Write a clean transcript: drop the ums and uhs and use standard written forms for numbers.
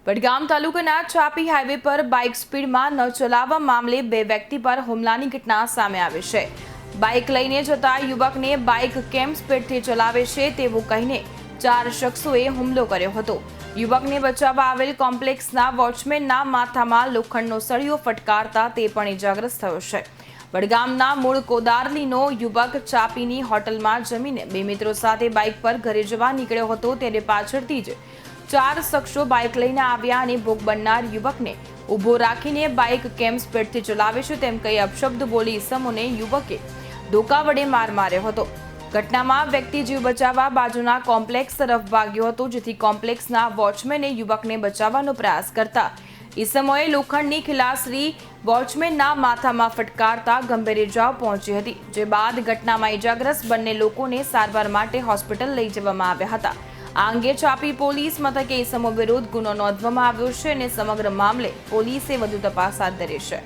વડગામ તાલુકાના ચાપી હાઈવે પર બાઇક સ્પીડમાં ન ચલાવવા મામલે બે વ્યક્તિ પર હુમલાની ઘટના સામે આવી છે। બાઇક લઈને જતા યુવકને બાઇક કેમ સ્પીડથી ચલાવે છે તેવું કહીને 4 શખ્સોએ હુમલો કર્યો હતો। યુવકને બચાવવા આવેલ કોમ્પ્લેક્સના વોચમેનના માથામાં લોખંડનો સળિયો ફટકારતા તે પણ ઇજાગ્રસ્ત થયો છે। વડગામના મૂળ કોદારલીનો યુવક ચાપીની હોટલમાં જમીને બે મિત્રો સાથે બાઇક પર ઘરે જવા નીકળ્યો હતો ત્યારે પાછળથી જ 4 શખ્સો બાઇક લઈને આવ્યા અને ભોગ બનનાર યુવકને ઊભો રાખીને બાઇક કેમ સ્પીડથી ચલાવે છે તેમ કહી અપશબ્દ બોલી ઈસમોને યુવકે ધોકા વડે માર માર્યો હતો। ઘટનામાં વ્યક્તિ જીવ બચાવવા બાજુના કોમ્પ્લેક્સ તરફ ભાગ્યો હતો, જેથી કોમ્પ્લેક્સના વોચમેને યુવકને બચાવવાનો પ્રયાસ કરતા ઈસમોએ લોખંડની ખિલાસરી વોચમેનના માથામાં ફટકારતા ગંભીર ઇજાઓ પહોંચી હતી, જે બાદ ઘટનામાં ઇજાગ્રસ્ત બંને લોકોને સારવાર માટે હોસ્પિટલ લઈ જવામાં આવ્યા હતા। આ અંગે ચાપી પોલીસ મથકે ઈસમો વિરુદ્ધ ગુનો નોંધવામાં આવ્યો છે અને સમગ્ર મામલે પોલીસે વધુ તપાસ હાથ ધરી છે।